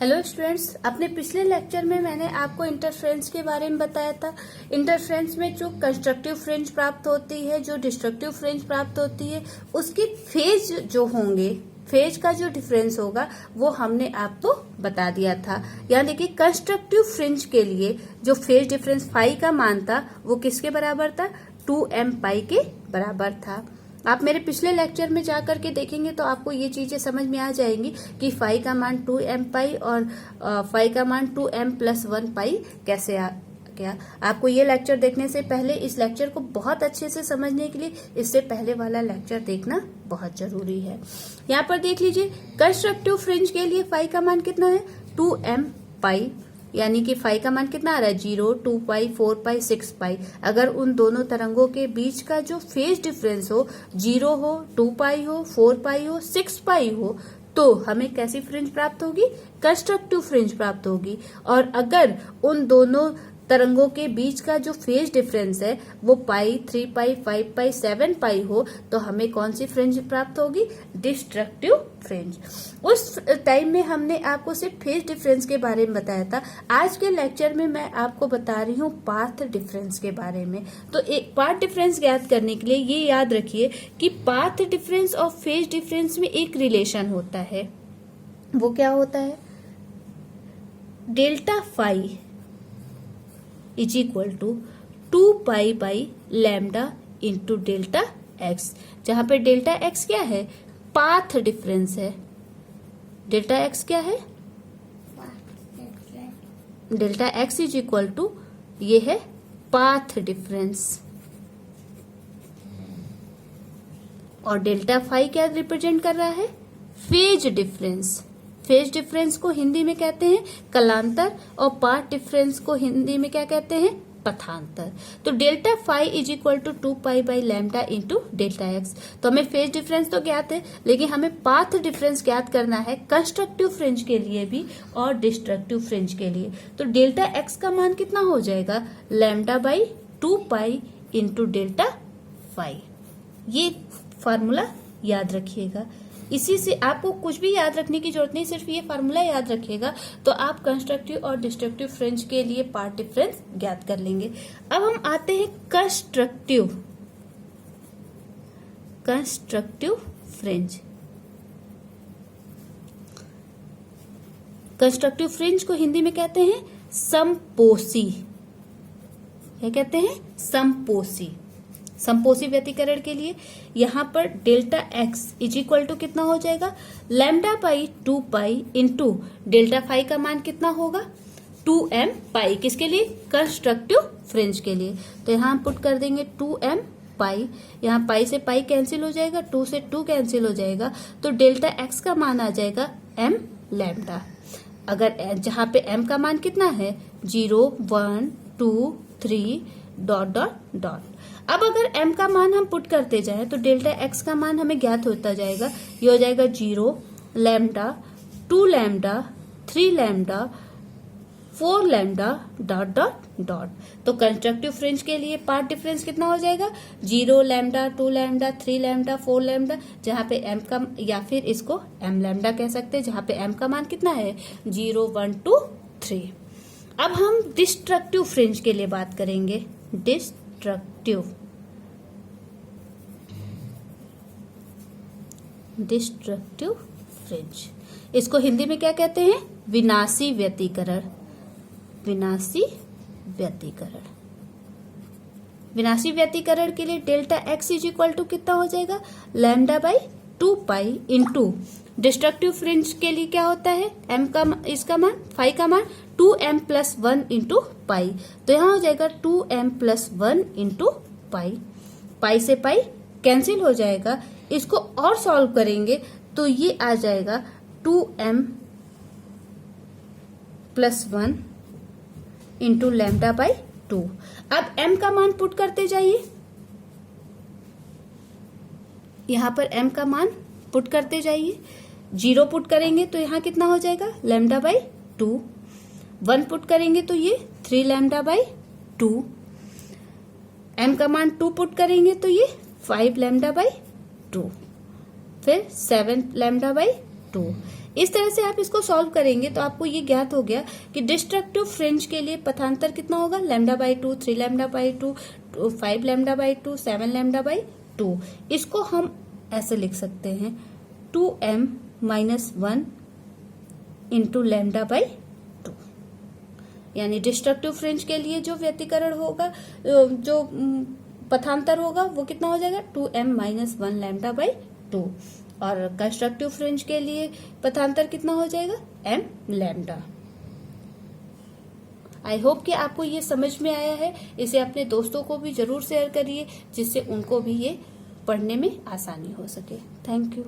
Hello students, अपने पिछले lecture में मैंने आपको इंटरफ्रेंस के बारे में बताया था। इंटरफ्रेंस में जो कंस्ट्रक्टिव फ्रिंज प्राप्त होती है, जो डिस्ट्रक्टिव फ्रिंज प्राप्त होती है, उसकी फेज जो होंगे, फेज का जो डिफरेंस होगा वो हमने आपको बता दिया था। यानी कि कंस्ट्रक्टिव फ्रिंज के लिए जो फेज डिफरेंस फाई का मान था वो किसके बराबर था? 2m पाई के बराबर था। आप मेरे पिछले लेक्चर में जाकर के देखेंगे तो आपको ये चीजें समझ में आ जाएंगी कि फाई का मान 2m पाई और फाई का मान 2m प्लस 1 पाई कैसे आ गया। आपको ये लेक्चर देखने से पहले इस लेक्चर को बहुत अच्छे से समझने के लिए इससे पहले वाला लेक्चर देखना बहुत जरूरी है। यहाँ पर देख लीजिए, कंस्ट्रक्टिव फ्रिंज के लिए फाई का मान कितना है? 2m पाई, यानी कि फाई का मान कितना आ रहा है? 0, 2 पाई, 4 पाई, 6 पाई। अगर उन दोनों तरंगों के बीच का जो फेज डिफरेंस हो 0 हो, 2 पाई हो, 4 पाई हो, 6 पाई हो, तो हमें कैसी फ्रिंज प्राप्त होगी? कंस्ट्रक्टिव फ्रिंज प्राप्त होगी। और अगर उन दोनों तरंगों के बीच का जो फेज डिफरेंस है वो पाई, 3 पाई, 5 पाई, 7 पाई हो, तो हमें कौन सी फ्रिंज प्राप्त होगी? Destructive fringe. उस टाइम में हमने आपको सिर्फ फेज डिफरेंस के बारे में बताया था। आज के लेक्चर में मैं आपको बता रही हूँ पाथ डिफरेंस के बारे में। तो एक पाथ डिफरेंस ज्ञात करने के लिए ये याद रखिए कि पाथ डिफरेंस और फेज डिफरेंस में एक रिलेशन होता है। वो क्या होता है? Delta phi is equal to 2 pi by lambda into delta x, जहां पे डेल्टा एक्स क्या है? पाथ डिफरेंस है। डेल्टा एक्स क्या है? Delta x is equal to ये है पाथ डिफरेंस। और डेल्टा फाई क्या रिप्रेजेंट कर रहा है? Phase difference. फेज डिफरेंस को हिंदी में कहते हैं कलांतर और पाथ डिफरेंस को हिंदी में क्या कहते हैं? पथांतर। तो delta phi is equal to 2 pi by lambda into delta x. तो हमें फेज डिफरेंस तो ज्ञात है, लेकिन हमें पाथ डिफरेंस ज्ञात करना है कंस्ट्रक्टिव फ्रिंज के लिए भी और डिस्ट्रक्टिव फ्रिंज के लिए। तो डेल्टा एक्स का मान कितना हो जाएगा? Lambda by 2 pi into delta phi. ये फार्मूला याद रखिएगा। इसी से आपको कुछ भी याद रखने की जरूरत नहीं, सिर्फ ये फार्मूला याद रखिएगा तो आप कंस्ट्रक्टिव और डिस्ट्रक्टिव फ्रिंज के लिए पाथ डिफरेंस ज्ञात कर लेंगे। अब हम आते हैं कंस्ट्रक्टिव फ्रिंज। कंस्ट्रक्टिव फ्रिंज को हिंदी में कहते हैं समपोषी। क्या कहते हैं? समपोषी। समपोषी व्यतिकरण के लिए यहाँ पर delta x is equal to कितना हो जाएगा? Lambda pi 2 pi into delta phi का मान कितना होगा? 2m पाई। किसके लिए? कंस्ट्रक्टिव फ्रिंज के लिए। तो यहाँ हम पुट कर देंगे 2m पाई। यहाँ पाई से पाई कैंसिल हो जाएगा, 2 से 2 कैंसिल हो जाएगा, तो डेल्टा एक्स का मान आ जाएगा m लैम्डा। अगर जहाँ पे m का मान कितना है? 0, 1, 2, 3 डॉट डॉट डॉट। अब अगर m का मान हम पुट करते जाएं तो डेल्टा x का मान हमें ज्ञात होता जाएगा। ये हो जाएगा 0 lambda, 2 lambda, 3 lambda, 4 lambda dot dot dot. तो कंस्ट्रक्टिव फ्रिंज के लिए पाथ डिफरेंस कितना हो जाएगा? 0 लैम्डा, 2 लैम्डा, 3 लैम्डा, 4 लैम्डा, जहां पे m का, या फिर इसको m लैम्डा कह सकते हैं, जहां पे m का मान कितना है? 0, 1, 2, 3। अब हम डिस्ट्रक्टिव फ्रिंज के लिए बात करेंगे। डिस्ट्रक्टिव फ्रिंज, इसको हिंदी में क्या कहते हैं? विनाशी व्यतिकरण। विनाशी व्यतिकरण। विनाशी व्यतिकरण के लिए delta x is equal to कितना हो जाएगा? Lambda by 2 pi into destructive fringe के लिए क्या होता है? m का, इसका मान, फाई का मान 2m प्लस 1 इंटू पाई। तो यहाँ हो जाएगा 2m प्लस 1 इंटू पाई। पाई से पाई कैंसिल हो जाएगा। इसको और सॉल्व करेंगे तो ये आ जाएगा 2m plus 1 into lambda by 2। अब m का मान पुट करते जाइए। यहाँ पर m का मान पुट करते जाइए। 0 पुट करेंगे तो यहाँ कितना हो जाएगा? Lambda by 2। 1 पुट करेंगे तो ये 3 लैम्डा बाई 2। m का मान 2 पुट करेंगे तो ये 5 लैम्डा बाई 2। फिर 7 लैम्डा बाई 2। इस तरह से आप इसको सॉल्व करेंगे तो आपको ये ज्ञात हो गया कि डिस्ट्रक्टिव फ्रिंज के लिए पथांतर कितना होगा, λ/2, 3λ/2, 5λ/2, 7λ/2। इसको हम ऐसे लिख सकते हैं 2m - 1 इंटू λ/2। यानी डिस्ट्रक्टिव फ्रिंज के लिए जो व्यतिकरण होगा, जो पथांतर होगा, वो कितना हो जाएगा 2m - 1 λ/2। और कंस्ट्रक्टिव फ्रिंज के लिए पथांतर कितना हो जाएगा mλ। आई होप कि आपको ये समझ में आया है। इसे अपने दोस्तों को भी जरूर शेयर करिए, जिससे उनको भी ये पढ़ने में आसानी हो सके। Thank you.